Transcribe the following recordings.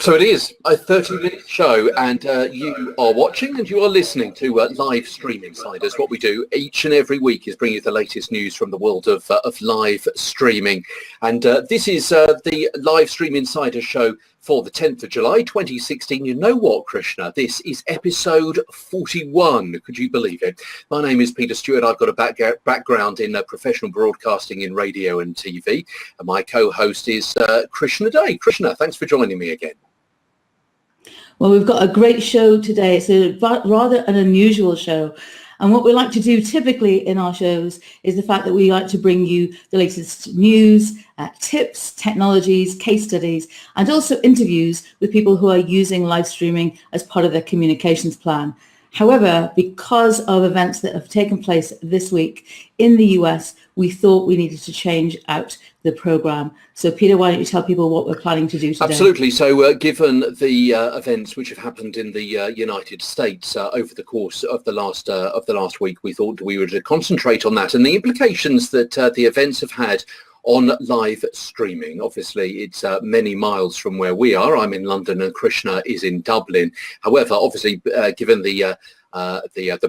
So it is a 30-minute show, and you are watching and you are listening to Live Stream Insiders. What we do each and every week is bring you the latest news from the world of live streaming. And this is the Live Stream Insiders show for the 10th of July, 2016. You know what, Krishna? This is episode 41. Could you believe it? My name is Peter Stewart. I've got a background in professional broadcasting in radio and TV. And my co-host is Krishna Day. Krishna, thanks for joining me again. Well, we've got a great show today. It's a rather an unusual show. And what we like to do typically in our shows is the fact that we like to bring you the latest news, tips, technologies, case studies, and also interviews with people who are using live streaming as part of their communications plan. However, because of events that have taken place this week in the US, we thought we needed to change out the program. So Peter, why don't you tell people what we're planning to do today? Absolutely. So given the events which have happened in the United States over the course of the last week, we thought we would concentrate on that and the implications that the events have had on live streaming. Obviously, it's many miles from where we are. I'm in London and Krishna is in Dublin. However, obviously, given the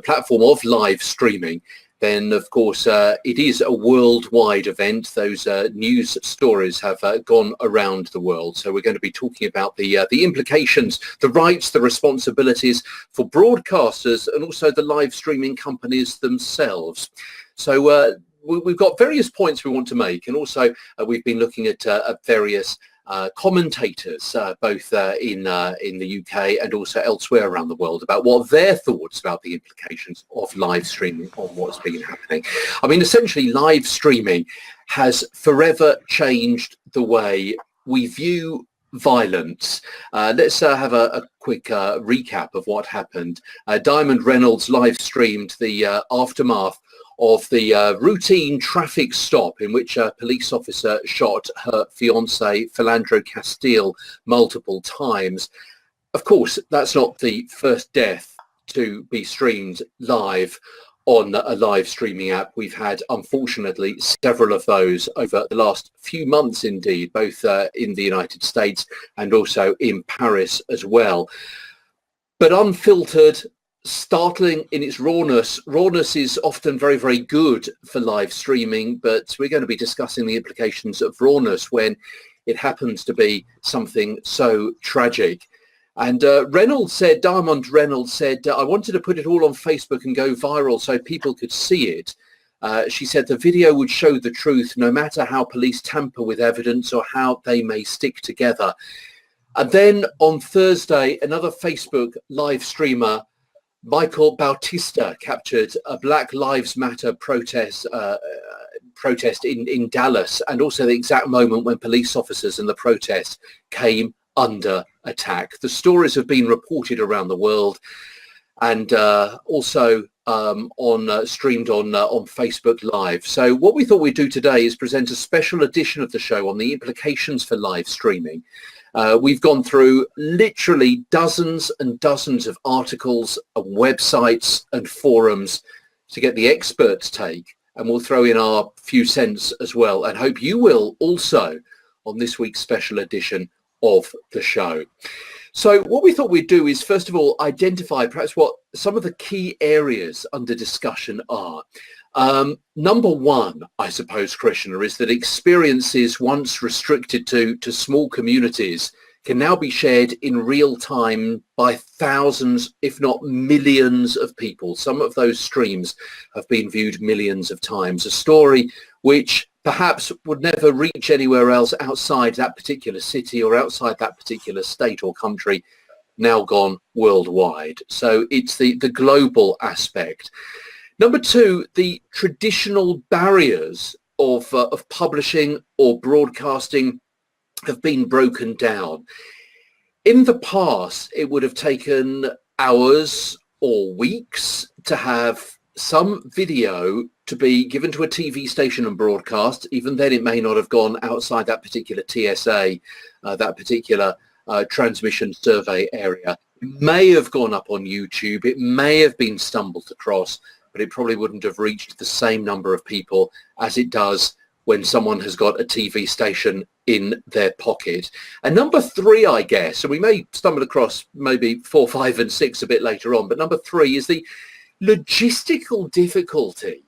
platform of live streaming, then of course it is a worldwide event. Those news stories have gone around the world. So we're going to be talking about the implications, the rights, the responsibilities for broadcasters and also the live streaming companies themselves. So we've got various points we want to make, and also we've been looking at various commentators, both in the UK and also elsewhere around the world, about what their thoughts about the implications of live streaming on what's been happening. I mean, essentially, live streaming has forever changed the way we view violence. Let's have a quick recap of what happened. Diamond Reynolds live streamed the aftermath of the routine traffic stop in which a police officer shot her fiancé, Philandro Castile, multiple times. Of course, that's not the first death to be streamed live on a live streaming app. We've had, unfortunately, several of those over the last few months, indeed, both in the United States and also in Paris as well. But unfiltered, startling in its rawness. Rawness is often very, very good for live streaming, but we're going to be discussing the implications of rawness when it happens to be something so tragic. And Diamond Reynolds said, I wanted to put it all on Facebook and go viral so people could see it. She said the video would show the truth no matter how police tamper with evidence or how they may stick together. And then on Thursday, another Facebook live streamer, Michael Bautista, captured a Black Lives Matter protest in Dallas, and also the exact moment when police officers in the protest came under attack. The stories have been reported around the world and also streamed on Facebook Live. So what we thought we'd do today is present a special edition of the show on the implications for live streaming. We've gone through literally dozens and dozens of articles and websites and forums to get the experts' take, and we'll throw in our few cents as well, and hope you will also on this week's special edition of the show. So what we thought we'd do is, first of all, identify perhaps what some of the key areas under discussion are. Number one, I suppose, Krishna, is that experiences once restricted to small communities can now be shared in real time by thousands, if not millions of people. Some of those streams have been viewed millions of times. A story which perhaps would never reach anywhere else outside that particular city or outside that particular state or country, now gone worldwide. So it's the global aspect. Number two, the traditional barriers of publishing or broadcasting have been broken down. In the past, it would have taken hours or weeks to have some video to be given to a TV station and broadcast. Even then, it may not have gone outside that particular TSA, that particular transmission survey area. It may have gone up on YouTube. It may have been stumbled across, but it probably wouldn't have reached the same number of people as it does when someone has got a TV station in their pocket. And number 3, I guess, and we may stumble across maybe 4, 5 and 6 a bit later on, but number 3 is the logistical difficulty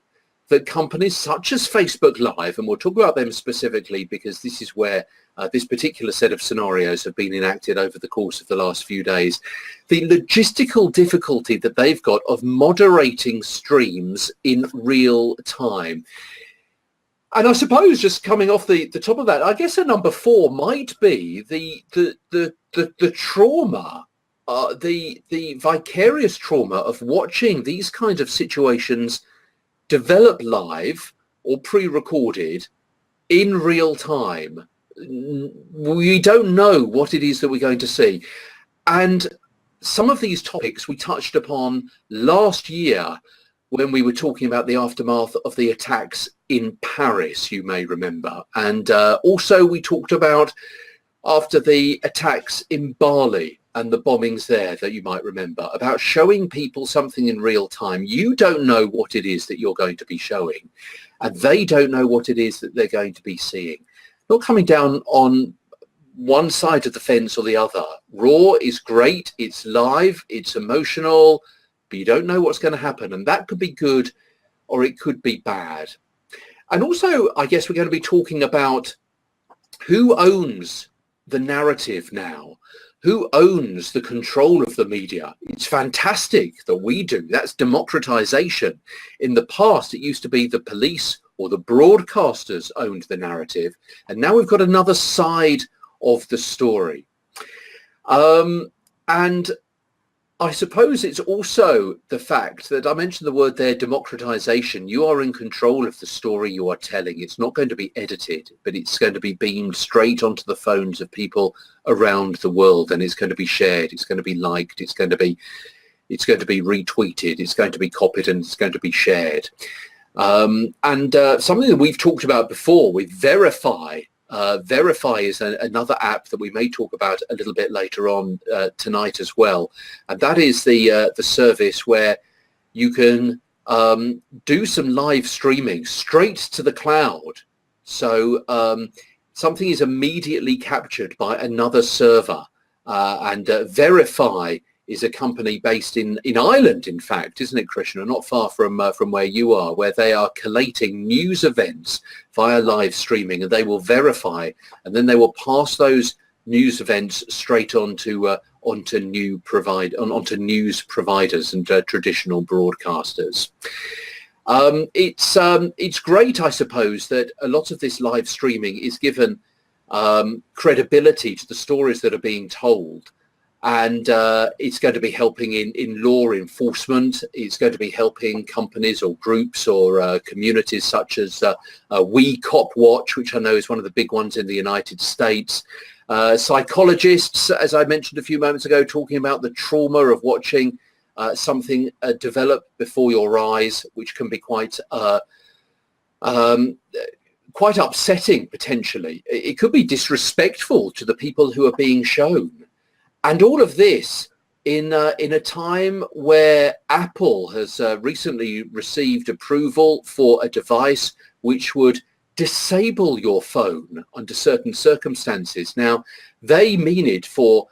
that companies such as Facebook Live, and we'll talk about them specifically because this is where this particular set of scenarios have been enacted over the course of the last few days, the logistical difficulty that they've got of moderating streams in real time. And I suppose just coming off the top of that, I guess a number 4 might be the trauma, the vicarious trauma of watching these kinds of situations develop live or pre-recorded in real time. We don't know what it is that we're going to see. And some of these topics we touched upon last year when we were talking about the aftermath of the attacks in Paris, you may remember. And also we talked about after the attacks in Bali and the bombings there that you might remember, about showing people something in real time. You don't know what it is that you're going to be showing, and they don't know what it is that they're going to be seeing. Not coming down on one side of the fence or the other. Raw is great, it's live, it's emotional, but you don't know what's going to happen, and that could be good or it could be bad. And also, I guess we're going to be talking about who owns the narrative now. Who owns the control of the media? It's fantastic that we do. That's democratization. In the past, it used to be the police or the broadcasters owned the narrative. And now we've got another side of the story. And I suppose it's also the fact that I mentioned the word there, democratization. You are in control of the story you are telling. It's not going to be edited, but it's going to be beamed straight onto the phones of people around the world, and it's going to be shared. It's going to be liked. It's going to be retweeted. It's going to be copied, and it's going to be shared. Something that we've talked about before with Verify. Verify is another app that we may talk about a little bit later on tonight as well, and that is the service where you can do some live streaming straight to the cloud. So something is immediately captured by another server, and Verify is a company based in Ireland, in fact, isn't it, Krishna? Not far from where you are, where they are collating news events via live streaming, and they will verify, and then they will pass those news events straight onto news providers and traditional broadcasters. It's great, I suppose, that a lot of this live streaming is given credibility to the stories that are being told. And it's going to be helping in law enforcement. It's going to be helping companies or groups or communities such as We Cop Watch, which I know is one of the big ones in the United States. Psychologists, as I mentioned a few moments ago, talking about the trauma of watching something develop before your eyes, which can be quite upsetting, potentially. It could be disrespectful to the people who are being shown. And all of this in a time where Apple has recently received approval for a device which would disable your phone under certain circumstances. Now, they mean it for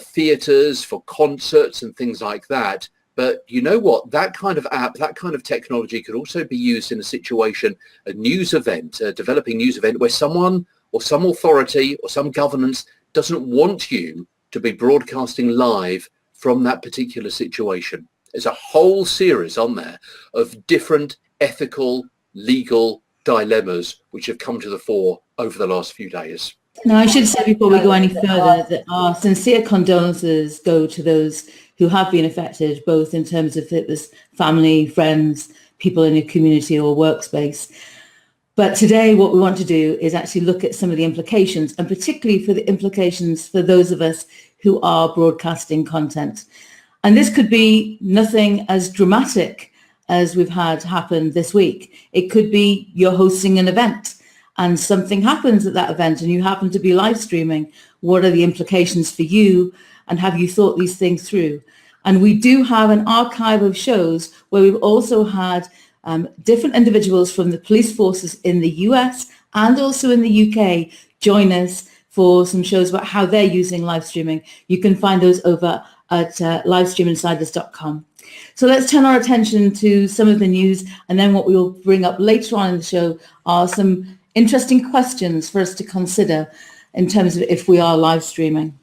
theaters, for concerts and things like that. But you know what? That kind of app, that kind of technology could also be used in a situation, a news event, a developing news event where someone or some authority or some governance doesn't want you to be broadcasting live from that particular situation. There's a whole series on there of different ethical, legal dilemmas which have come to the fore over the last few days. Now, I should say before we go any further that our sincere condolences go to those who have been affected, both in terms of if it was family, friends, people in your community or workspace. But today what we want to do is actually look at some of the implications, and particularly for the implications for those of us who are broadcasting content. And this could be nothing as dramatic as we've had happen this week. It could be you're hosting an event and something happens at that event and you happen to be live streaming. What are the implications for you? And have you thought these things through? And we do have an archive of shows where we've also had different individuals from the police forces in the US and also in the UK join us for some shows about how they're using live streaming. You can find those over at livestreaminsiders.com. So let's turn our attention to some of the news, and then what we will bring up later on in the show are some interesting questions for us to consider in terms of if we are live streaming.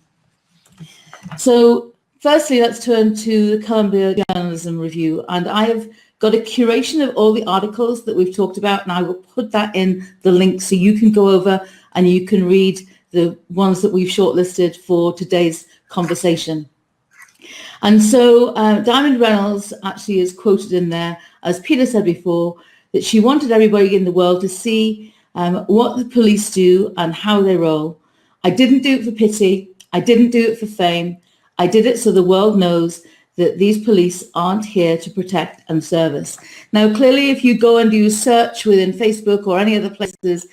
So firstly, let's turn to the Columbia Journalism Review, and I have got a curation of all the articles that we've talked about, and I will put that in the link so you can go over and you can read the ones that we've shortlisted for today's conversation. And so Diamond Reynolds actually is quoted in there, as Peter said before, that she wanted everybody in the world to see what the police do and how they roll. I didn't do it for pity. I didn't do it for fame. I did it so the world knows that these police aren't here to protect and serve us. Now, clearly, if you go and do a search within Facebook or any other places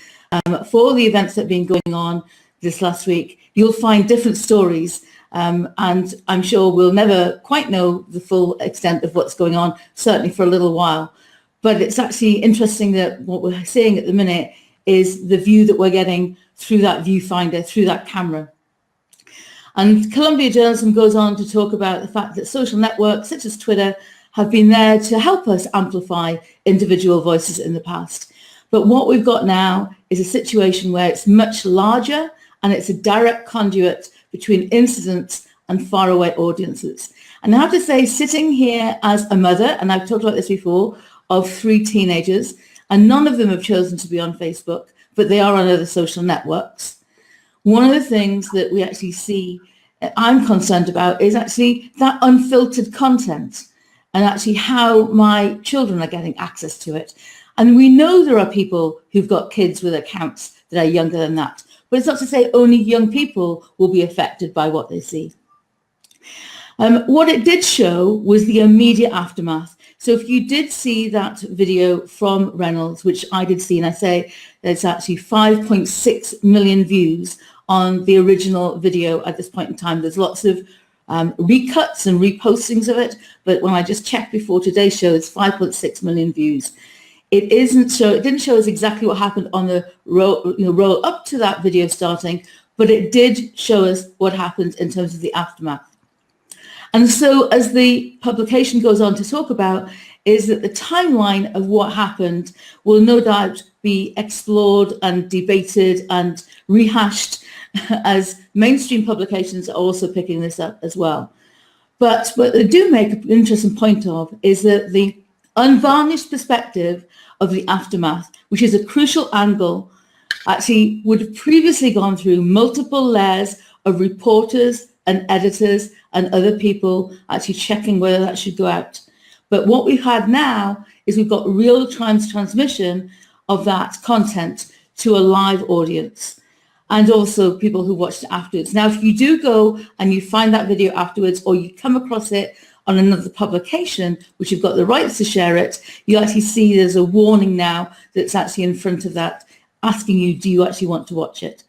for the events that have been going on this last week, you'll find different stories. And I'm sure we'll never quite know the full extent of what's going on, certainly for a little while. But it's actually interesting that what we're seeing at the minute is the view that we're getting through that viewfinder, through that camera. And Columbia Journalism goes on to talk about the fact that social networks such as Twitter have been there to help us amplify individual voices in the past. But what we've got now is a situation where it's much larger and it's a direct conduit between incidents and faraway audiences. And I have to say, sitting here as a mother, and I've talked about this before, of 3 teenagers, and none of them have chosen to be on Facebook, but they are on other social networks. One of the things that we actually see, I'm concerned about, is actually that unfiltered content and actually how my children are getting access to it. And we know there are people who've got kids with accounts that are younger than that. But it's not to say only young people will be affected by what they see. What it did show was the immediate aftermath. So if you did see that video from Reynolds, which I did see, and I say there's actually 5.6 million views on the original video at this point in time. There's lots of recuts and repostings of it, but when I just checked before today's show, it's 5.6 million views. It didn't show us exactly what happened on the roll up to that video starting, but it did show us what happened in terms of the aftermath. And so as the publication goes on to talk about is that the timeline of what happened will no doubt be explored and debated and rehashed as mainstream publications are also picking this up as well. But what they do make an interesting point of is that the unvarnished perspective of the aftermath, which is a crucial angle, actually would have previously gone through multiple layers of reporters and editors and other people actually checking whether that should go out. But what we've had now is we've got real-time transmission of that content to a live audience and also people who watched it afterwards. Now, if you do go and you find that video afterwards or you come across it on another publication, which you've got the rights to share it, you actually see there's a warning now that's actually in front of that asking you, do you actually want to watch it?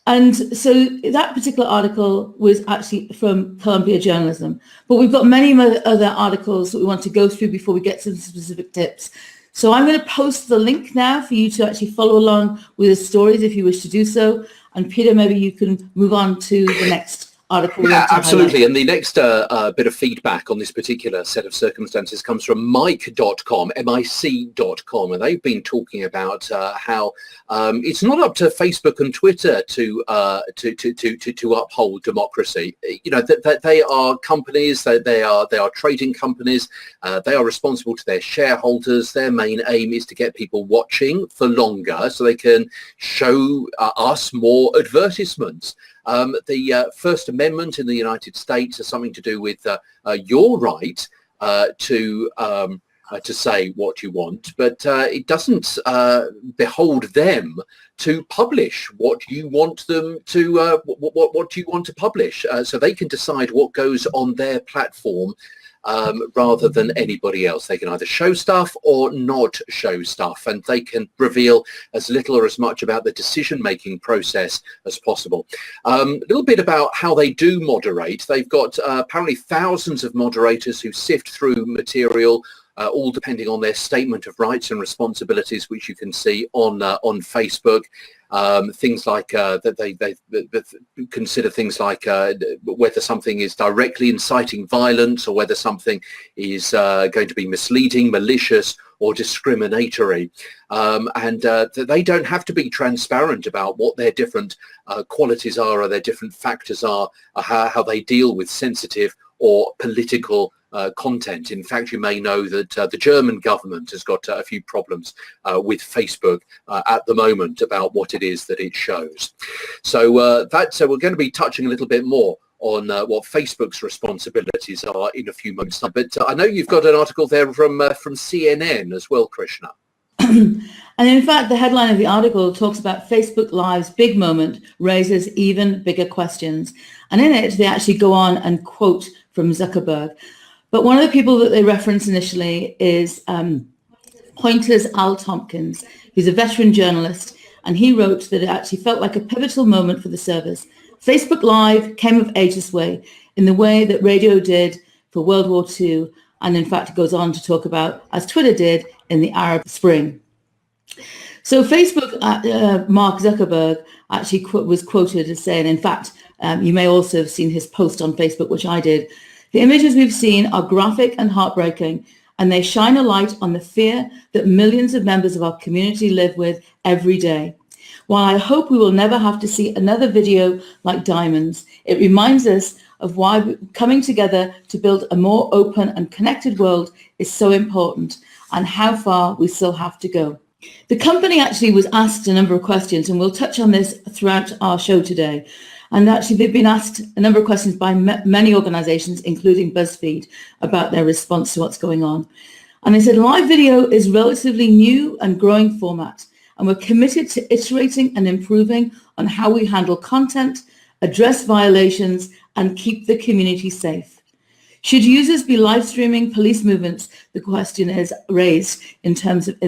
And so that particular article was actually from Columbia Journalism. But we've got many other articles that we want to go through before we get to the specific tips. So I'm going to post the link now for you to actually follow along with the stories if you wish to do so. And Peter, maybe you can move on to the next article. Yeah, absolutely. And the next bit of feedback on this particular set of circumstances comes from mic.com, mic.com, and they've been talking about how it's not up to Facebook and Twitter to uphold democracy. You know, that they are companies, they are trading companies. They are responsible to their shareholders. Their main aim is to get people watching for longer so they can show us more advertisements. The First Amendment in the United States has something to do with your right to say what you want, but it doesn't behold them to publish what you want them to what you want to publish, so they can decide what goes on their platform. Rather than anybody else. They can either show stuff or not show stuff, and they can reveal as little or as much about the decision-making process as possible. A little bit about how they do moderate. They've got apparently thousands of moderators who sift through material all depending on their statement of rights and responsibilities, which you can see on Facebook. Things like that they consider things like whether something is directly inciting violence, or whether something is going to be misleading, malicious, or discriminatory. And they don't have to be transparent about what their different qualities are, or their different factors are, how they deal with sensitive or political content. In fact, you may know that the German government has got a few problems with Facebook at the moment about what it is that it shows. So we're going to be touching a little bit more on what Facebook's responsibilities are in a few moments' time. But I know you've got an article there from CNN as well, Krishna. And in fact, the headline of the article talks about Facebook Live's big moment raises even bigger questions. And in it, they actually go on and quote from Zuckerberg. But one of the people that they reference initially is Pointer's Al Tompkins, who's a veteran journalist, and he wrote that it actually felt like a pivotal moment for the service. Facebook Live came of age this way, in the way that radio did for World War II, and in fact it goes on to talk about, as Twitter did in the Arab Spring. So Facebook, Mark Zuckerberg actually was quoted as saying, in fact, you may also have seen his post on Facebook, which I did, "The images we've seen are graphic and heartbreaking, and they shine a light on the fear that millions of members of our community live with every day. While I hope we will never have to see another video like Diamonds, it reminds us of why coming together to build a more open and connected world is so important, and how far we still have to go." The company actually was asked a number of questions, and we'll touch on this throughout our show today. And actually, they've been asked a number of questions by many organizations, including BuzzFeed, about their response to what's going on. And they said, live video is relatively new and growing format, and we're committed to iterating and improving on how we handle content, address violations, and keep the community safe. Should users be live streaming police movements? The question is raised in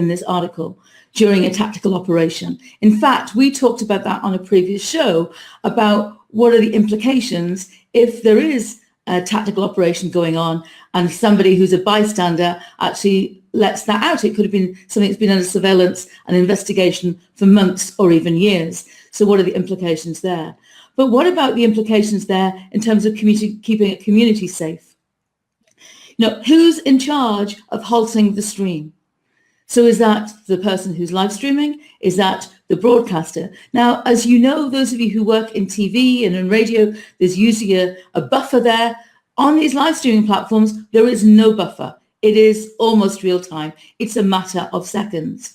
this article during a tactical operation. In fact, we talked about that on a previous show about what are the implications if there is a tactical operation going on and somebody who's a bystander actually lets that out. It could have been something that's been under surveillance and investigation for months or even years. So what are the implications there? But what about the implications there in terms of keeping a community safe? You know, who's in charge of halting the stream? So is that the person who's live streaming? Is that the broadcaster? Now, as you know, those of you who work in TV and in radio, there's usually a buffer there. On these live streaming platforms, there is no buffer. It is almost real time. It's a matter of seconds.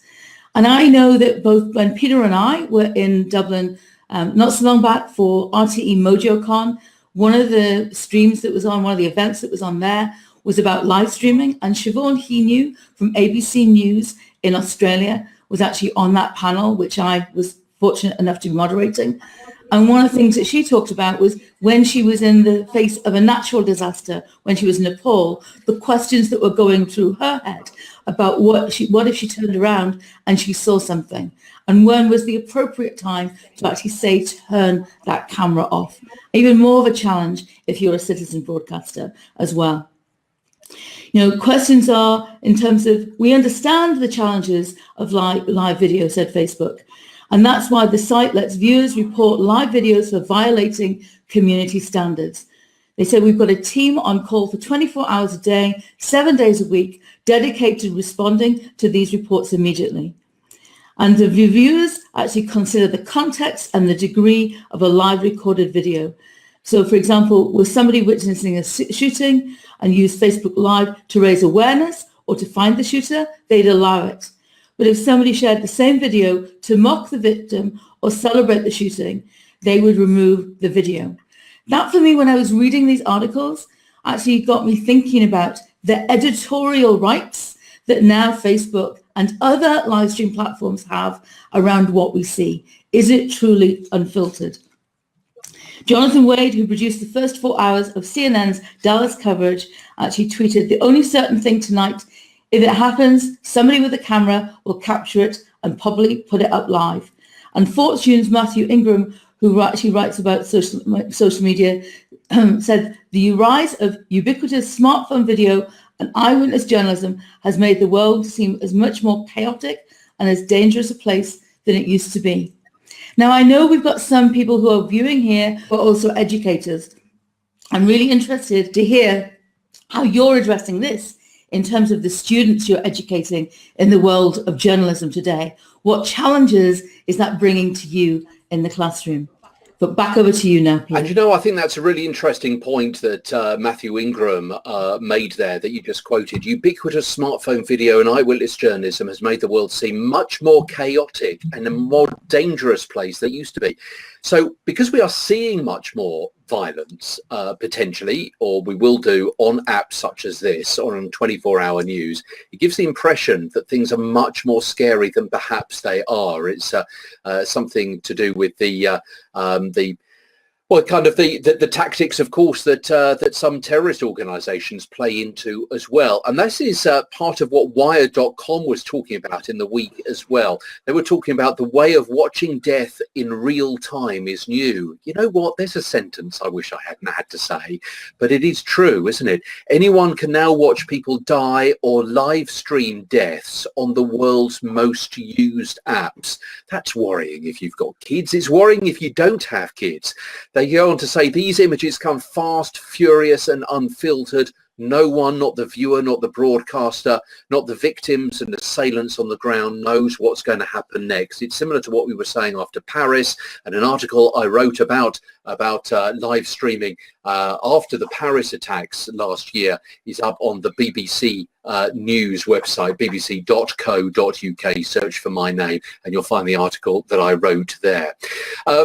And I know that both when Peter and I were in Dublin not so long back for RTE MojoCon, one of the streams that was on, one of the events that was on there was about live streaming, and Siobhan He-New from ABC News in Australia was actually on that panel, which I was fortunate enough to be moderating. And one of the things that she talked about was when she was in the face of a natural disaster, when she was in Nepal, the questions that were going through her head about what if she turned around and she saw something, and when was the appropriate time to actually say turn that camera off. Even more of a challenge if you're a citizen broadcaster as well. You know, questions are in terms of, we understand the challenges of live video, said Facebook, and that's why the site lets viewers report live videos for violating community standards. They said we've got a team on call for 24 hours a day, 7 days a week, dedicated to responding to these reports immediately. And the reviewers actually consider the context and the degree of a live recorded video. So, for example, was somebody witnessing a shooting and use Facebook Live to raise awareness or to find the shooter, they'd allow it. But if somebody shared the same video to mock the victim or celebrate the shooting, they would remove the video. That, for me, when I was reading these articles, actually got me thinking about the editorial rights that now Facebook and other live stream platforms have around what we see. Is it truly unfiltered? Jonathan Wade, who produced the first 4 hours of CNN's Dallas coverage, actually tweeted, "The only certain thing tonight, if it happens, somebody with a camera will capture it and probably put it up live." And Fortune's Matthew Ingram, who actually writes about social media, said, "The rise of ubiquitous smartphone video and eyewitness journalism has made the world seem as much more chaotic and as dangerous a place than it used to be. Now, I know we've got some people who are viewing here who are also educators. I'm really interested to hear how you're addressing this in terms of the students you're educating in the world of journalism today. What challenges is that bringing to you in the classroom? But back over to you now, Peter. And you know, I think that's a really interesting point that Matthew Ingram made there that you just quoted. Ubiquitous smartphone video and eyewitness journalism has made the world seem much more chaotic and a more dangerous place than it used to be. So because we are seeing much more violence potentially, or we will do on apps such as this, or on 24-hour news, it gives the impression that things are much more scary than perhaps they are. It's something to do with the tactics, of course, that some terrorist organisations play into as well. And this is part of what Wired.com was talking about in the week as well. They were talking about the way of watching death in real time is new. You know what? There's a sentence I wish I hadn't had to say, but it is true, isn't it? Anyone can now watch people die or live stream deaths on the world's most used apps. That's worrying if you've got kids. It's worrying if you don't have kids. They go on to say these images come fast, furious and unfiltered. No one, not the viewer, not the broadcaster, not the victims and assailants on the ground knows what's going to happen next. It's similar to what we were saying after Paris, and an article I wrote about live streaming after the Paris attacks last year is up on the BBC news website, bbc.co.uk. Search for my name and you'll find the article that I wrote there.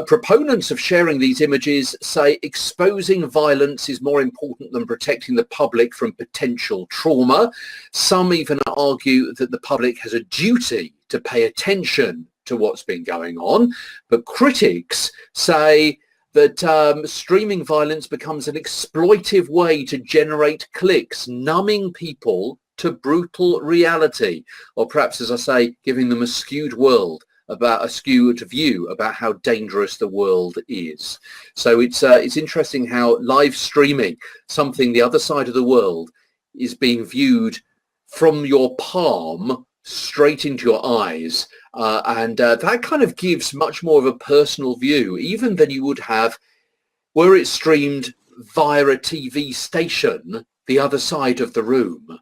Proponents of sharing these images say exposing violence is more important than protecting the public from potential trauma. Some even argue that the public has a duty to pay attention to what's been going on, but critics say that streaming violence becomes an exploitive way to generate clicks, numbing people to brutal reality, or perhaps, as I say, giving them a skewed view about how dangerous the world is. So it's interesting how live streaming, something the other side of the world, is being viewed from your palm straight into your eyes, and that kind of gives much more of a personal view, even than you would have were it streamed via a TV station the other side of the room.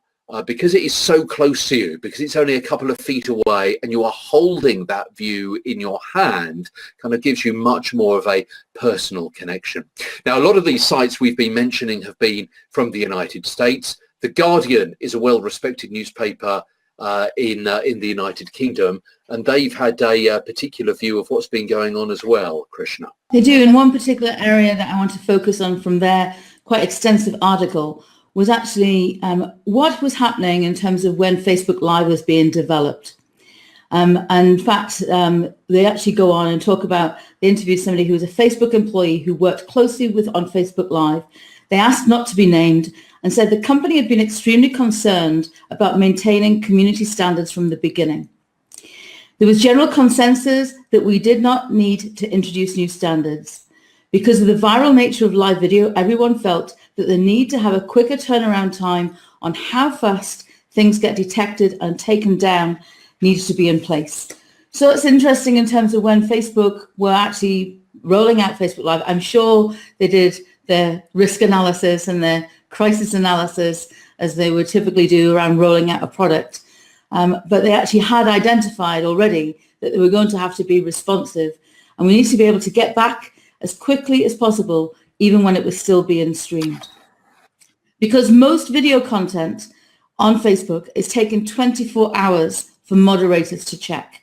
Because it is so close to you, because it's only a couple of feet away and you are holding that view in your hand, kind of gives you much more of a personal connection. Now, a lot of these sites we've been mentioning have been from the United States. The Guardian is a well-respected newspaper in the United Kingdom, and they've had a particular view of what's been going on as well, Krishna. They do. In one particular area that I want to focus on from their quite extensive article was actually what was happening in terms of when Facebook Live was being developed. And in fact, they actually go on and talk about, they interviewed somebody who was a Facebook employee who worked closely on Facebook Live. They asked not to be named and said the company had been extremely concerned about maintaining community standards from the beginning. There was general consensus that we did not need to introduce new standards. Because of the viral nature of live video, everyone felt that the need to have a quicker turnaround time on how fast things get detected and taken down needs to be in place. So it's interesting in terms of when Facebook were actually rolling out Facebook Live. I'm sure they did their risk analysis and their crisis analysis as they would typically do around rolling out a product. But they actually had identified already that they were going to have to be responsive. And we need to be able to get back as quickly as possible, even when it was still being streamed. Because most video content on Facebook is taking 24 hours for moderators to check.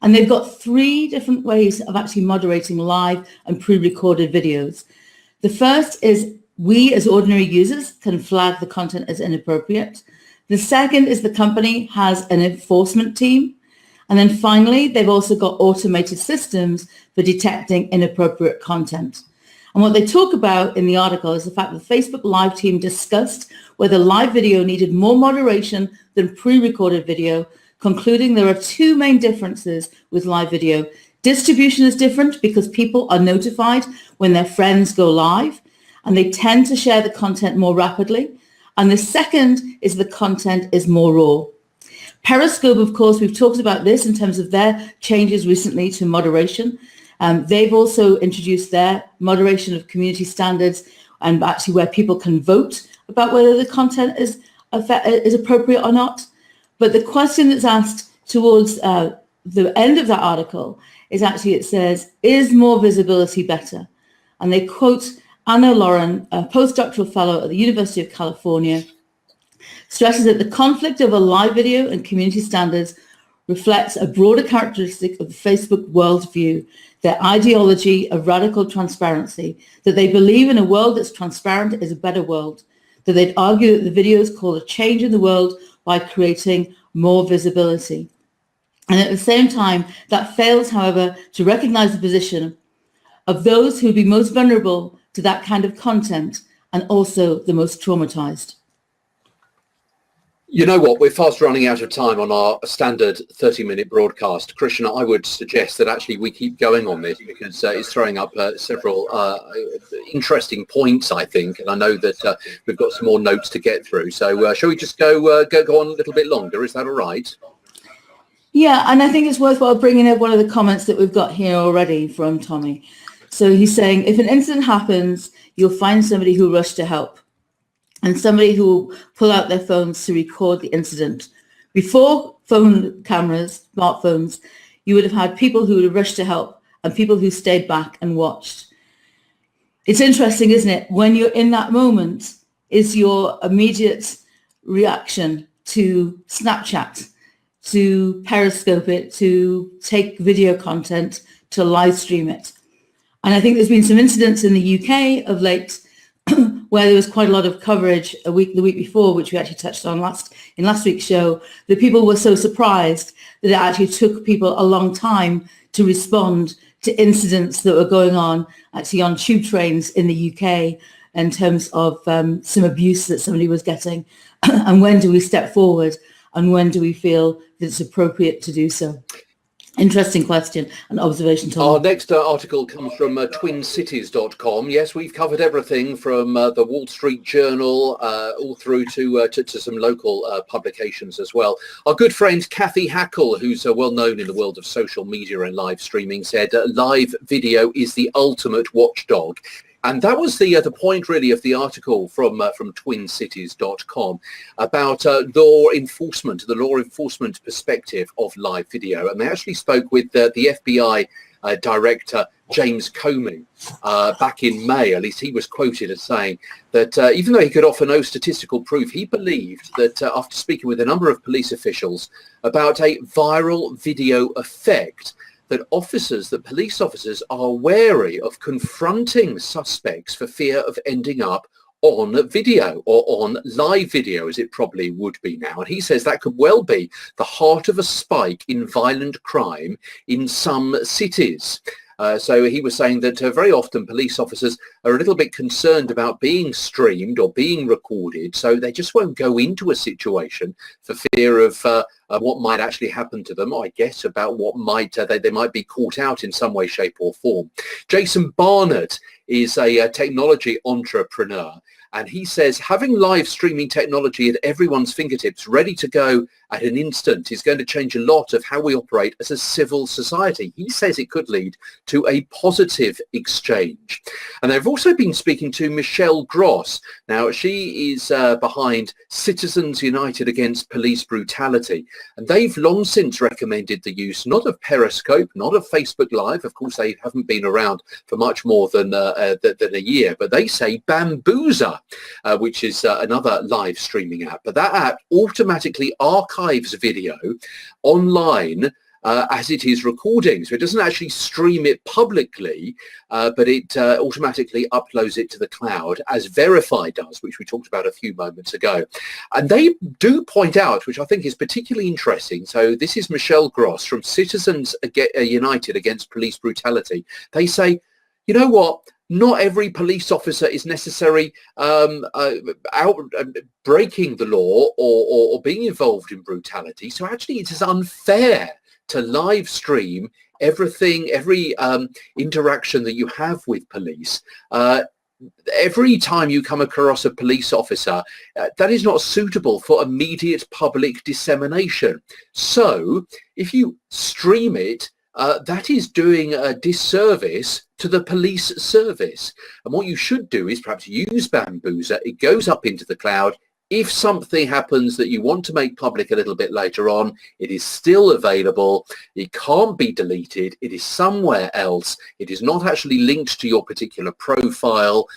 And they've got 3 different ways of actually moderating live and pre-recorded videos. The first is we as ordinary users can flag the content as inappropriate. The second is the company has an enforcement team. And then finally, they've also got automated systems for detecting inappropriate content. And what they talk about in the article is the fact that the Facebook Live team discussed whether live video needed more moderation than pre-recorded video, concluding there are 2 main differences with live video. Distribution is different because people are notified when their friends go live, and they tend to share the content more rapidly. And the second is the content is more raw. Periscope, of course, we've talked about this in terms of their changes recently to moderation. They've also introduced their moderation of community standards and actually where people can vote about whether the content is appropriate or not. But the question that's asked towards the end of that article is actually, it says, is more visibility better? And they quote Anna Lauren, a postdoctoral fellow at the University of California, stresses that the conflict over live video and community standards reflects a broader characteristic of the Facebook worldview, their ideology of radical transparency, that they believe in a world that's transparent is a better world, that they'd argue that the videos call a change in the world by creating more visibility. And at the same time, that fails, however, to recognize the position of those who would be most vulnerable to that kind of content and also the most traumatized. You know what, we're fast running out of time on our standard 30-minute broadcast. Krishna, I would suggest that actually we keep going on this because it's throwing up several interesting points, I think, and I know that we've got some more notes to get through. So shall we just go on a little bit longer? Is that all right? Yeah, and I think it's worthwhile bringing up one of the comments that we've got here already from Tommy. So he's saying, if an incident happens, you'll find somebody who rushed to help, and somebody who will pull out their phones to record the incident. Before phone cameras, smartphones, you would have had people who would have rushed to help and people who stayed back and watched. It's interesting, isn't it? When you're in that moment, is your immediate reaction to Snapchat, to Periscope it, to take video content, to live stream it. And I think there's been some incidents in the UK of late where there was quite a lot of coverage the week before, which we actually touched on in last week's show, that people were so surprised that it actually took people a long time to respond to incidents that were going on actually on tube trains in the UK in terms of some abuse that somebody was getting. And when do we step forward and when do we feel that it's appropriate to do so? Interesting question and observation, Tom. Our next article comes from twincities.com. Yes, we've covered everything from the Wall Street Journal all through to some local publications as well. Our good friend Kathy Hackle, who's well known in the world of social media and live streaming, said live video is the ultimate watchdog. And that was the point, really, of the article from twincities.com about the law enforcement perspective of live video. And they actually spoke with the FBI director, James Comey, back in May. At least he was quoted as saying that even though he could offer no statistical proof, he believed that after speaking with a number of police officials about a viral video effect, that police officers are wary of confronting suspects for fear of ending up on video or on live video, as it probably would be now. And he says that could well be the heart of a spike in violent crime in some cities. So he was saying that very often police officers are a little bit concerned about being streamed or being recorded, so they just won't go into a situation for fear of what might actually happen to them, I guess, about what might they might be caught out in some way, shape or form. Jason Barnett is a technology entrepreneur, and he says having live streaming technology at everyone's fingertips ready to go at an instant is going to change a lot of how we operate as a civil society. He says it could lead to a positive exchange. And they've also been speaking to Michelle Gross. Now, she is behind Citizens United Against Police Brutality. And they've long since recommended the use not of Periscope, not of Facebook Live. Of course, they haven't been around for much more than a year. But they say Bambuza, which is another live streaming app. But that app automatically archives video online as it is recording. So it doesn't actually stream it publicly, but it automatically uploads it to the cloud, as Verify does, which we talked about a few moments ago. And they do point out, which I think is particularly interesting, so this is Michelle Gross from Citizens United Against Police Brutality. They say, you know what? Not every police officer is necessarily breaking the law or being involved in brutality. So actually it is unfair to live stream every interaction that you have with police every time you come across a police officer, that is not suitable for immediate public dissemination. So if you stream it, that is doing a disservice to the police service. And what you should do is perhaps use Bambuser. It goes up into the cloud. If something happens that you want to make public a little bit later on, it is still available. It can't be deleted. It is somewhere else. It is not actually linked to your particular profile.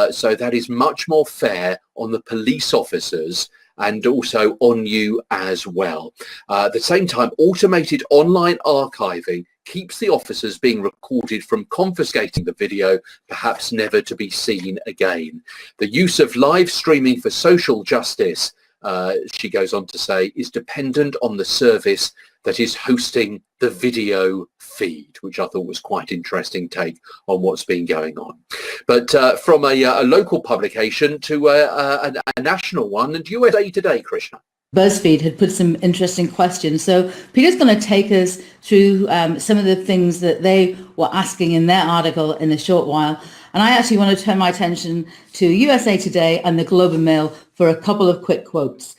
So that is much more fair on the police officers and also on you as well. At the same time, automated online archiving keeps the officers being recorded from confiscating the video, perhaps never to be seen again. The use of live streaming for social justice, she goes on to say, is dependent on the service that is hosting the video feed, which I thought was quite interesting take on what's been going on. But from a local publication to a national one, and USA Today, Krishna. BuzzFeed had put some interesting questions. So Peter's going to take us through some of the things that they were asking in their article in a short while. And I actually want to turn my attention to USA Today and the Globe and Mail for a couple of quick quotes.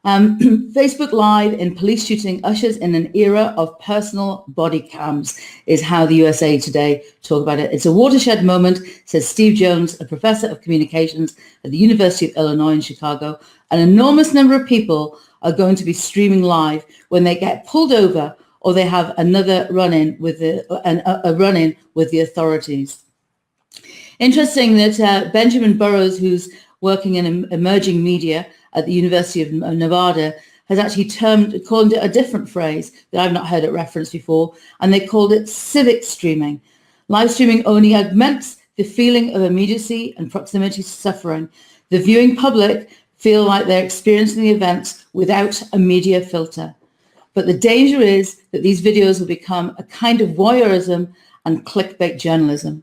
Facebook Live in police shooting ushers in an era of personal body cams is how the USA Today talk about it. It's a watershed moment, says Steve Jones, a professor of communications at the University of Illinois in Chicago. An enormous number of people are going to be streaming live when they get pulled over or they have another run-in with the authorities. Interesting that Benjamin Burrows, who's working in emerging media at the University of Nevada, has actually called it a different phrase that I've not heard it referenced before, and they called it civic streaming. Live streaming only augments the feeling of immediacy and proximity to suffering. The viewing public feel like they're experiencing the events without a media filter. But the danger is that these videos will become a kind of voyeurism and clickbait journalism.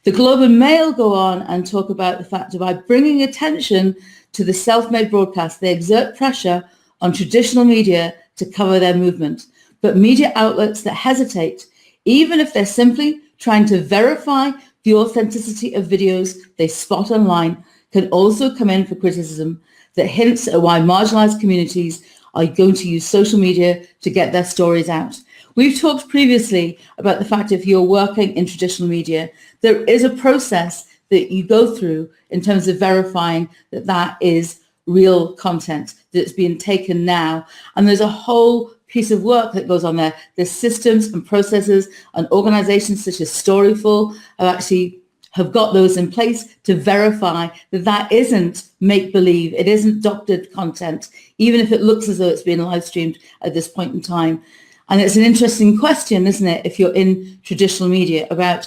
The Globe and Mail go on and talk about the fact that by bringing attention to the self-made broadcast, they exert pressure on traditional media to cover their movement. But media outlets that hesitate, even if they're simply trying to verify the authenticity of videos they spot online, can also come in for criticism that hints at why marginalized communities are going to use social media to get their stories out. We've talked previously about the fact if you're working in traditional media, there is a process that you go through in terms of verifying that that is real content that's being taken now. And there's a whole piece of work that goes on there. There's systems and processes and organizations such as Storyful have got those in place to verify that that isn't make-believe. It isn't doctored content, even if it looks as though it's being live streamed at this point in time. And it's an interesting question, isn't it, if you're in traditional media, about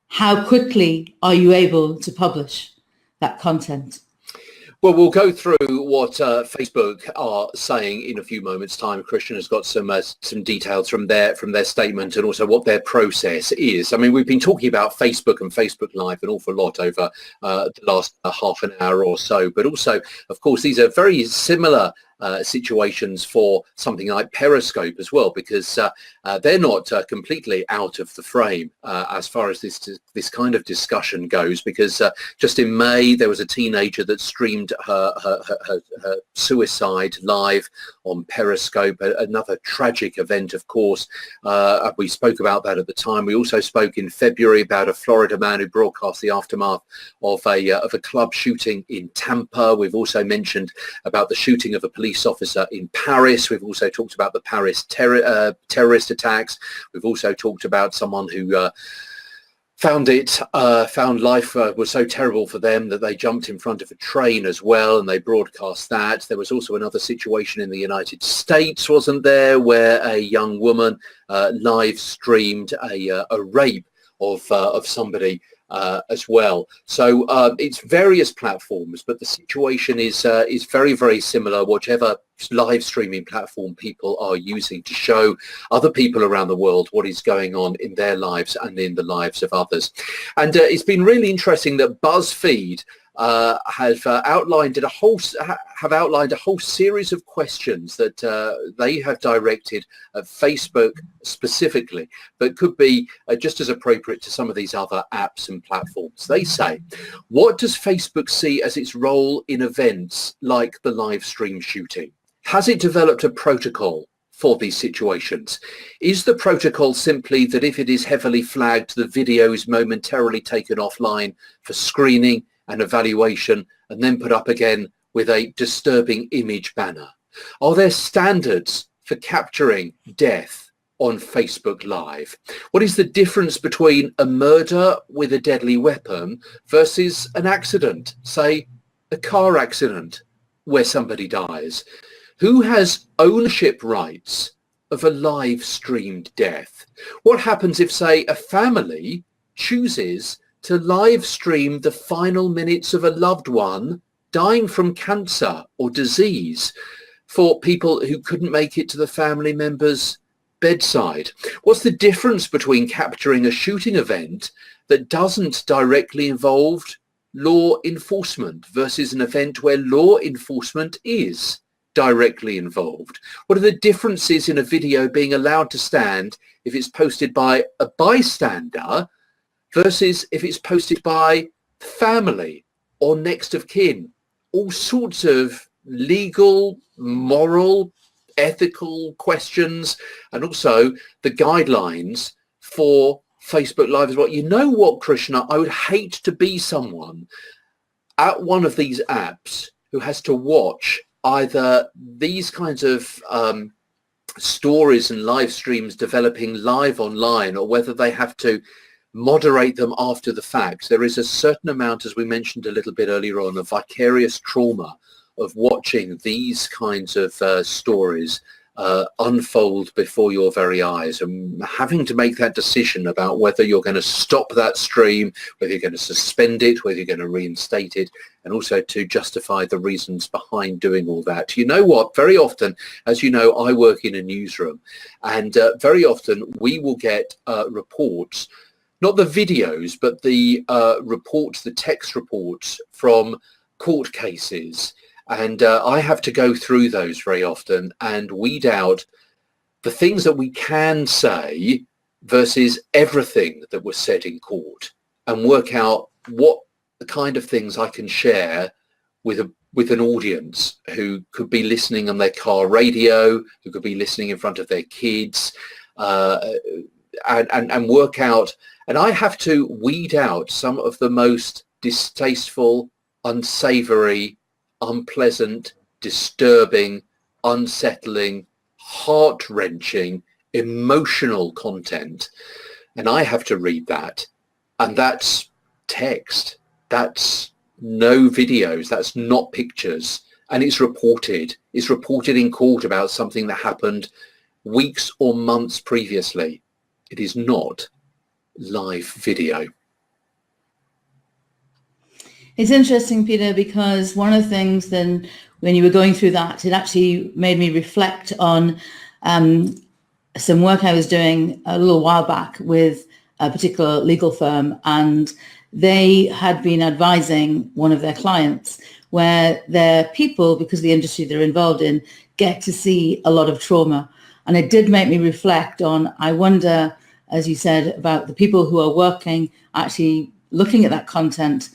how quickly are you able to publish that content? Well, we'll go through what Facebook are saying in a few moments' time. Christian has got some details from their statement and also what their process is. I mean, we've been talking about Facebook and Facebook Live an awful lot over the last half an hour or so, but also, of course, these are very similar situations for something like Periscope as well, because they're not completely out of the frame as far as this kind of discussion goes, because just in May there was a teenager that streamed her suicide live on Periscope, another tragic event, of course. We spoke about that at the time. We also spoke in February about a Florida man who broadcast the aftermath of a club shooting in Tampa. We've also mentioned about the shooting of a police officer in Paris. We've also talked about the Paris terrorist attacks. We've also talked about someone who found life was so terrible for them that they jumped in front of a train as well, and they broadcast that. There was also another situation in the United States, wasn't there, where a young woman live streamed a rape of somebody as well. So it's various platforms, but the situation is very, very similar, whichever live streaming platform people are using to show other people around the world what is going on in their lives and in the lives of others. And it's been really interesting that BuzzFeed have outlined a whole series of questions that they have directed at Facebook specifically, but could be just as appropriate to some of these other apps and platforms. They say, what does Facebook see as its role in events like the live stream shooting? Has it developed a protocol for these situations? Is the protocol simply that if it is heavily flagged, the video is momentarily taken offline for screening and evaluation and then put up again with a disturbing image banner? Are there standards for capturing death on Facebook Live? What is the difference between a murder with a deadly weapon versus an accident, say a car accident where somebody dies? Who has ownership rights of a live streamed death? What happens if, say, a family chooses to live stream the final minutes of a loved one dying from cancer or disease for people who couldn't make it to the family member's bedside? What's the difference between capturing a shooting event that doesn't directly involve law enforcement versus an event where law enforcement is directly involved? What are the differences in a video being allowed to stand if it's posted by a bystander versus if it's posted by family or next of kin? All sorts of legal, moral, ethical questions, and also the guidelines for Facebook Live as well. You know what, Krishna, I would hate to be someone at one of these apps who has to watch either these kinds of stories and live streams developing live online, or whether they have to moderate them after the fact. There is a certain amount, as we mentioned a little bit earlier on, of vicarious trauma of watching these kinds of stories unfold before your very eyes, and having to make that decision about whether you're going to stop that stream, whether you're going to suspend it, whether you're going to reinstate it, and also to justify the reasons behind doing all that. You know what? Very often, as you know, I work in a newsroom, and very often we will get reports, not the videos, but the reports, the text reports from court cases. And I have to go through those very often and weed out the things that we can say versus everything that was said in court, and work out what the kind of things I can share with an audience who could be listening on their car radio, who could be listening in front of their kids, and work out. And I have to weed out some of the most distasteful, unsavory, unpleasant, disturbing, unsettling, heart-wrenching, emotional content. And I have to read that. And that's text. That's no videos. That's not pictures. And it's reported. It's reported in court about something that happened weeks or months previously. It is not live video. It's interesting, Peter, because one of the things then when you were going through that, it actually made me reflect on some work I was doing a little while back with a particular legal firm, and they had been advising one of their clients where their people, because of the industry they're involved in, get to see a lot of trauma. And it did make me reflect on, I wonder, as you said, about the people who are working, actually looking at that content,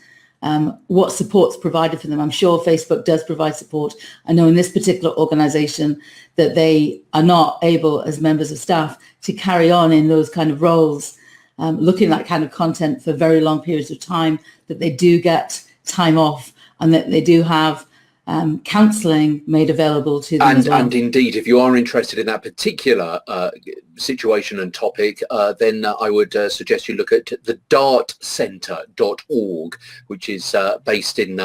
what support's provided for them. I'm sure Facebook does provide support. I know in this particular organization that they are not able, as members of staff, to carry on in those kind of roles, looking at that kind of content for very long periods of time, that they do get time off, and that they do have counselling made available to them as well. And indeed, if you are interested in that particular situation and topic, then I would suggest you look at the dartcentre.org, which is based in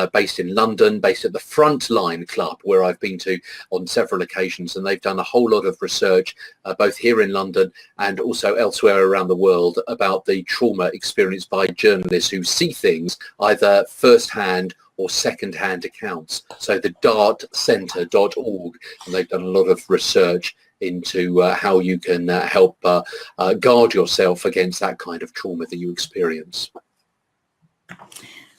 London, based at the Frontline Club, where I've been to on several occasions, and they've done a whole lot of research both here in London and also elsewhere around the world about the trauma experienced by journalists who see things either firsthand or second-hand accounts. So the dartcentre.org, and they've done a lot of research into how you can help guard yourself against that kind of trauma that you experience.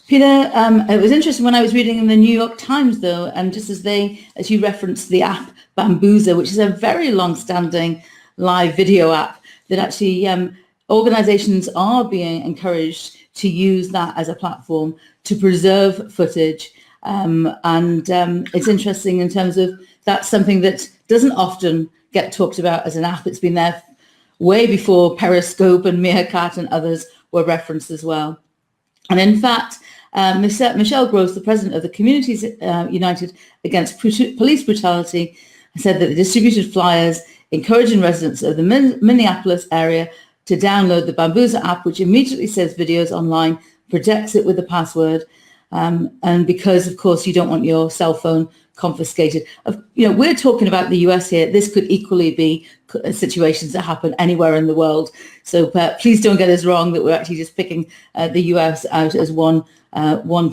Peter, it was interesting when I was reading in the New York Times, though, and just as you referenced the app Bambuser, which is a very long-standing live video app that actually organizations are being encouraged to use that as a platform to preserve footage. It's interesting in terms of that's something that doesn't often get talked about as an app. It's been there way before Periscope and Meerkat and others were referenced as well. And in fact, Michelle Gross, the president of the Communities United Against Police Brutality, said that the distributed flyers encouraging residents of the Minneapolis area to download the Bambuser app, which immediately says videos online, protects it with the password, and because, of course, you don't want your cell phone confiscated. We're talking about the US here. This could equally be situations that happen anywhere in the world. So please don't get us wrong that we're actually just picking the US out as one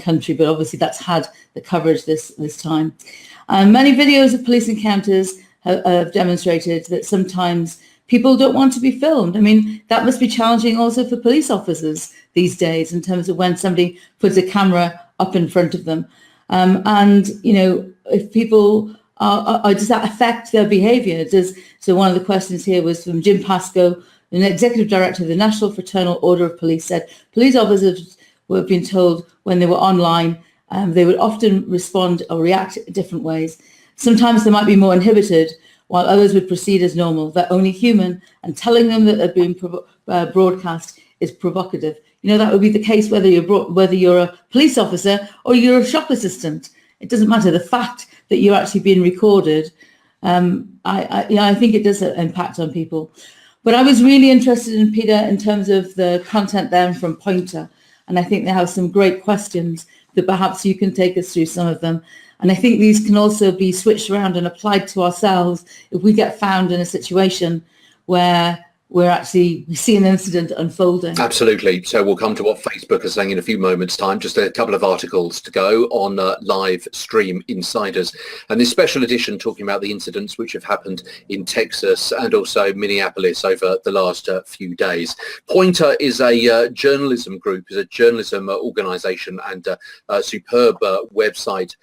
country, but obviously that's had the coverage this time. Many videos of police encounters have demonstrated that sometimes people don't want to be filmed. I mean, that must be challenging also for police officers these days in terms of when somebody puts a camera up in front of them. If people does that affect their behavior? So one of the questions here was from Jim Pascoe, an executive director of the National Fraternal Order of Police, said police officers were being told when they were online, they would often respond or react different ways. Sometimes they might be more inhibited, while others would proceed as normal. They're only human, and telling them that they're being broadcast is provocative. That would be the case whether you're a police officer or you're a shop assistant. It doesn't matter. The fact that you're actually being recorded, I think it does impact on people. But I was really interested in, Peter, in terms of the content there from Pointer, and I think they have some great questions that perhaps you can take us through some of them. And I think these can also be switched around and applied to ourselves if we get found in a situation where we see an incident unfolding. Absolutely. So we'll come to what Facebook is saying in a few moments' time. Just a couple of articles to go on Live Stream Insiders. And this special edition talking about the incidents which have happened in Texas and also Minneapolis over the last few days. Pointer is a journalism group, is a journalism organisation and a superb website.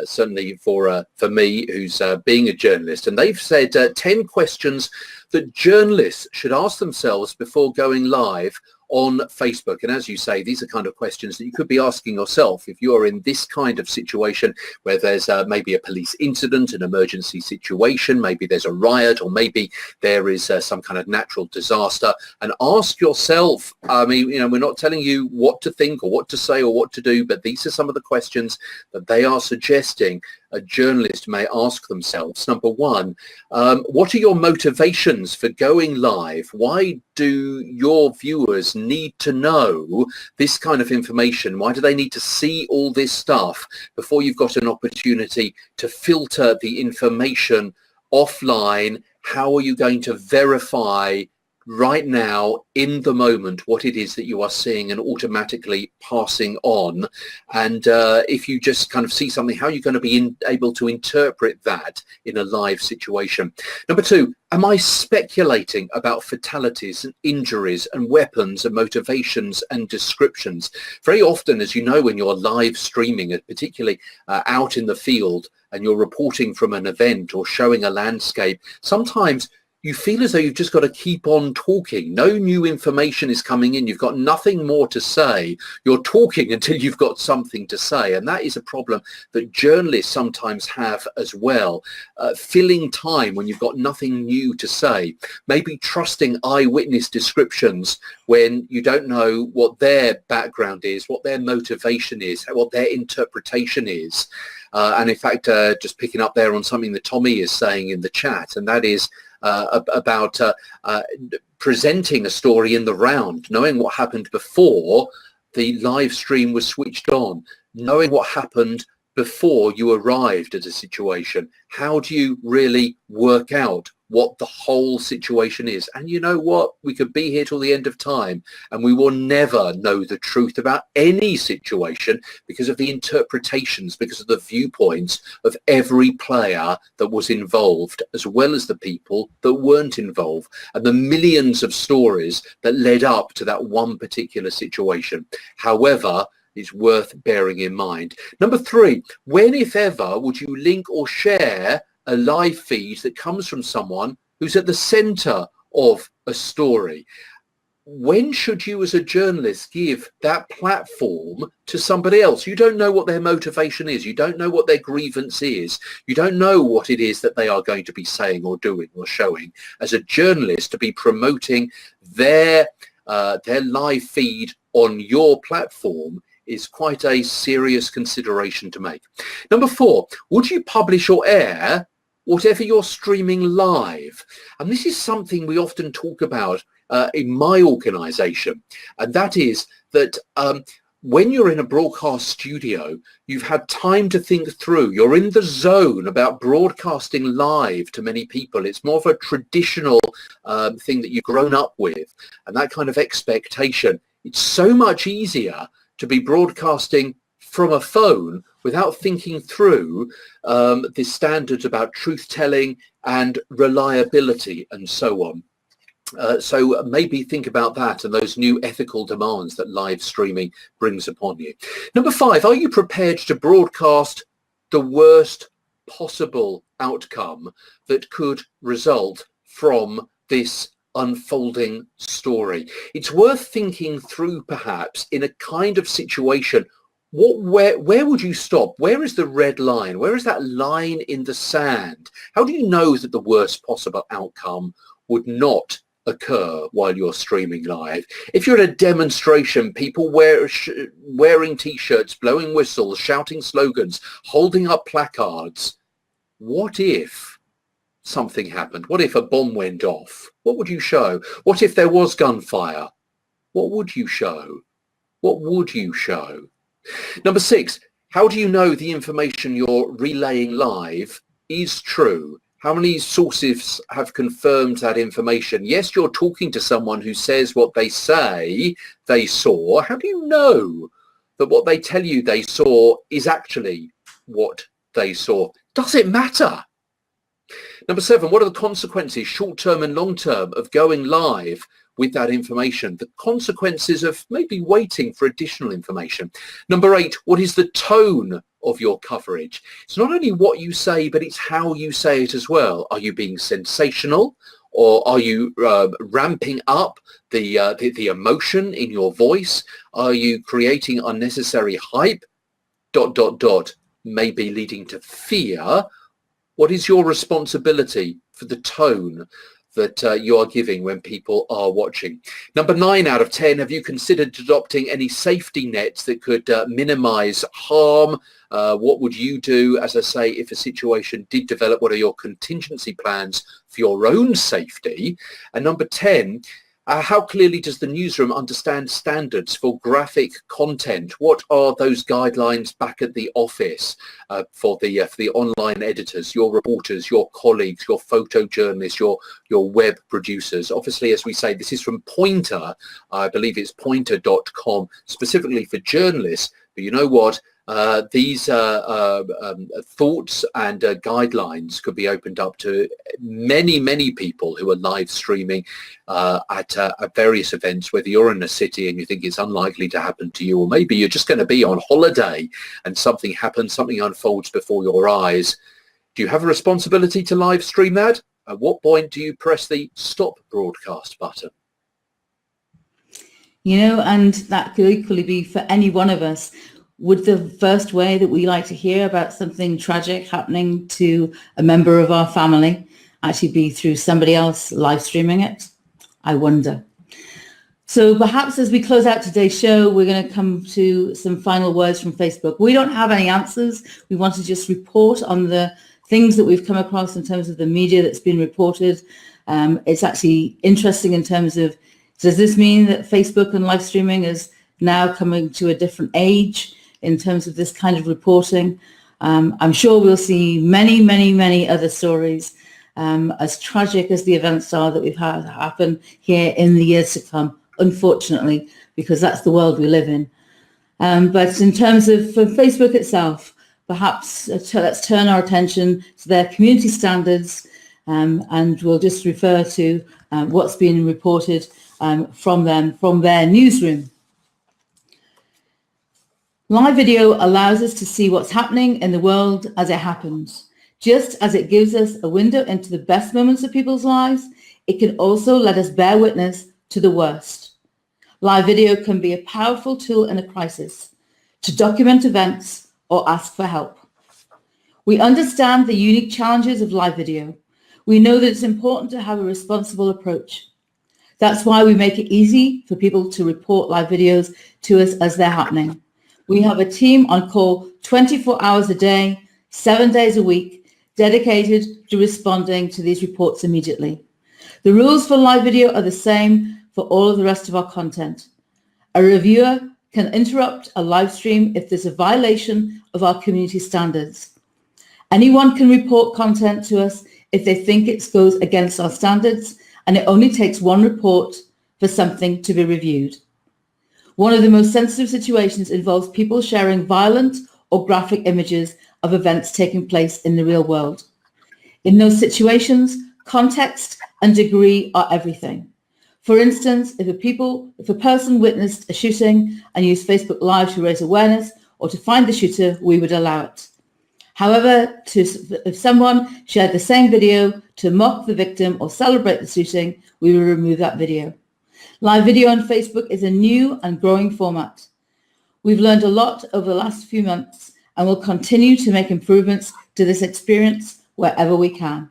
Certainly for me, who's being a journalist. And they've said 10 questions that journalists should ask themselves before going live on Facebook. And as you say, these are kind of questions that you could be asking yourself if you're in this kind of situation where there's maybe a police incident, an emergency situation, maybe there's a riot, or maybe there is some kind of natural disaster. And ask yourself, we're not telling you what to think or what to say or what to do, but these are some of the questions that they are suggesting a journalist may ask themselves. Number one, what are your motivations for going live? Why do your viewers need to know this kind of information? Why do they need to see all this stuff before you've got an opportunity to filter the information offline? How are you going to verify right now in the moment what it is that you are seeing and automatically passing on? And if you just kind of see something, how are you going to be able to interpret that in a live situation? Number two, am I speculating about fatalities and injuries and weapons and motivations and descriptions? Very often, as you know, when you're live streaming, particularly out in the field, and you're reporting from an event or showing a landscape, sometimes you feel as though you've just got to keep on talking. No new information is coming in. You've got nothing more to say. You're talking until you've got something to say. And that is a problem that journalists sometimes have as well. Filling time when you've got nothing new to say. Maybe trusting eyewitness descriptions when you don't know what their background is, what their motivation is, what their interpretation is. And in fact, just picking up there on something that Tommy is saying in the chat, and that is about presenting a story in the round, knowing what happened before the live stream was switched on, knowing what happened before you arrived at a situation. How do you really work out what the whole situation is? And you know what? We could be here till the end of time and we will never know the truth about any situation because of the interpretations, because of the viewpoints of every player that was involved, as well as the people that weren't involved, and the millions of stories that led up to that one particular situation. However, It's worth bearing in mind. Number 3, when, if ever, would you link or share a live feed that comes from someone who's at the center of a story? When should you as a journalist give that platform to somebody else? You don't know what their motivation is. You don't know what their grievance is. You don't know what it is that they are going to be saying or doing or showing. As a journalist, to be promoting their live feed on your platform is quite a serious consideration to make. Number 4, would you publish or air whatever you're streaming live? And this is something we often talk about in my organisation, and that is that when you're in a broadcast studio, you've had time to think through. You're in the zone about broadcasting live to many people. It's more of a traditional thing that you've grown up with, and that kind of expectation. It's so much easier to be broadcasting from a phone without thinking through the standards about truth-telling and reliability and so on. So maybe think about that and those new ethical demands that live streaming brings upon you. Number 5, are you prepared to broadcast the worst possible outcome that could result from this unfolding story? It's worth thinking through, perhaps, in a kind of situation. Where would you stop? Where is the red line? Where is that line in the sand? How do you know that the worst possible outcome would not occur while you're streaming live? If you're at a demonstration, people wearing t-shirts, blowing whistles, shouting slogans, holding up placards, what if something happened? What if a bomb went off? What would you show? What if there was gunfire? What would you show? What would you show? Number 6, how do you know the information you're relaying live is true? How many sources have confirmed that information? Yes, you're talking to someone who says what they say they saw. How do you know that what they tell you they saw is actually what they saw? Does it matter? Number 7, what are the consequences, short-term and long-term, of going live with that information? The consequences of maybe waiting for additional information. Number 8, what is the tone of your coverage? It's not only what you say, but it's how you say it as well. Are you being sensational, or are you ramping up the emotion in your voice? Are you creating unnecessary hype, ... maybe leading to fear? What is your responsibility for the tone that you are giving when people are watching? Number 9 out of 10, have you considered adopting any safety nets that could minimize harm? What would you do, as I say, if a situation did develop? What are your contingency plans for your own safety? And number 10, how clearly does the newsroom understand standards for graphic content? What are those guidelines back at the office for the online editors, your reporters, your colleagues, your photojournalists, your web producers? Obviously, as we say, this is from Pointer. I believe it's pointer.com, specifically for journalists. But you know what? These thoughts and guidelines could be opened up to many people who are live streaming at various events, whether you're in a city and you think it's unlikely to happen to you, or maybe you're just going to be on holiday and something happens, something unfolds before your eyes. Do you have a responsibility to live stream that? At what point do you press the stop broadcast button? You know, and that could equally be for any one of us. Would the first way that we like to hear about something tragic happening to a member of our family actually be through somebody else live streaming it? I wonder. So perhaps as we close out today's show, we're going to come to some final words from Facebook. We don't have any answers. We want to just report on the things that we've come across in terms of the media that's been reported. It's actually interesting in terms of, does this mean that Facebook and live streaming is now coming to a different age in terms of this kind of reporting? I'm sure we'll see many other stories as tragic as the events are that we've had happen here in the years to come, unfortunately, because that's the world we live in. But in terms of for Facebook itself, perhaps let's turn our attention to their community standards, and we'll just refer to what's being reported from them, from their newsroom. Live video allows us to see what's happening in the world as it happens. Just as it gives us a window into the best moments of people's lives, it can also let us bear witness to the worst. Live video can be a powerful tool in a crisis, to document events or ask for help. We understand the unique challenges of live video. We know that it's important to have a responsible approach. That's why we make it easy for people to report live videos to us as they're happening. We have a team on call 24 hours a day, 7 days a week, dedicated to responding to these reports immediately. The rules for live video are the same for all of the rest of our content. A reviewer can interrupt a live stream if there's a violation of our community standards. Anyone can report content to us if they think it goes against our standards, and it only takes one report for something to be reviewed. One of the most sensitive situations involves people sharing violent or graphic images of events taking place in the real world. In those situations, context and degree are everything. For instance, if a person witnessed a shooting and used Facebook Live to raise awareness or to find the shooter, we would allow it. However, if someone shared the same video to mock the victim or celebrate the shooting, we will remove that video. Live video on Facebook is a new and growing format. We've learned a lot over the last few months and will continue to make improvements to this experience wherever we can.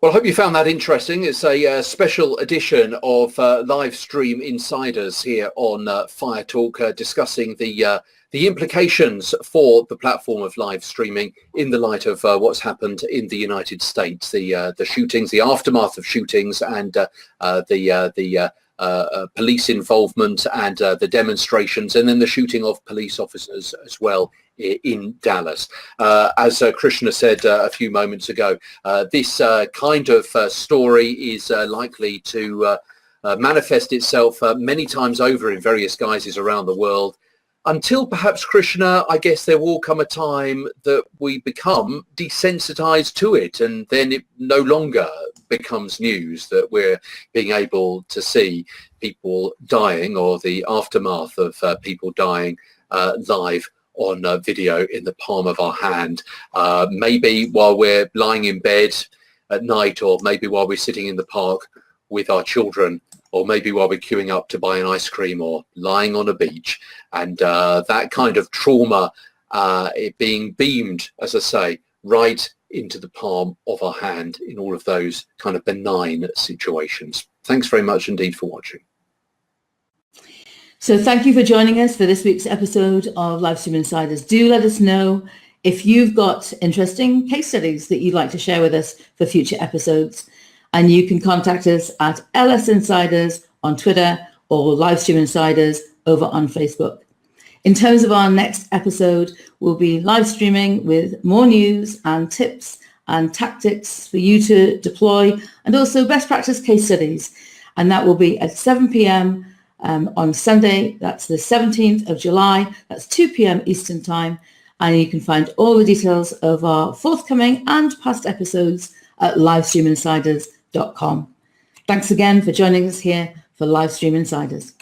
Well, I hope you found that interesting. It's a special edition of Live Stream Insiders here on Fire Talk, discussing the implications for the platform of live streaming in the light of what's happened in the United States, the shootings, the aftermath of shootings, and the police involvement and the demonstrations, and then the shooting of police officers as well in Dallas. As Krishna said a few moments ago, this kind of story is likely to manifest itself many times over in various guises around the world, until perhaps, Krishna, I guess there will come a time that we become desensitized to it, and then it no longer becomes news that we're being able to see people dying or the aftermath of people dying live on video in the palm of our hand, maybe while we're lying in bed at night, or maybe while we're sitting in the park with our children, or maybe while we're queuing up to buy an ice cream, or lying on a beach. And that kind of trauma, it being beamed, as I say, right into the palm of our hand in all of those kind of benign situations. Thanks very much indeed for watching. So thank you for joining us for this week's episode of Livestream Insiders. Do let us know if you've got interesting case studies that you'd like to share with us for future episodes. And you can contact us at LS Insiders on Twitter or Livestream Insiders over on Facebook. In terms of our next episode, we'll be live streaming with more news and tips and tactics for you to deploy, and also best practice case studies. And that will be at 7 p.m. On Sunday. That's the 17th of July. That's 2 p.m. Eastern Time. And you can find all the details of our forthcoming and past episodes at livestreaminsiders.com. Thanks again for joining us here for Livestream Insiders.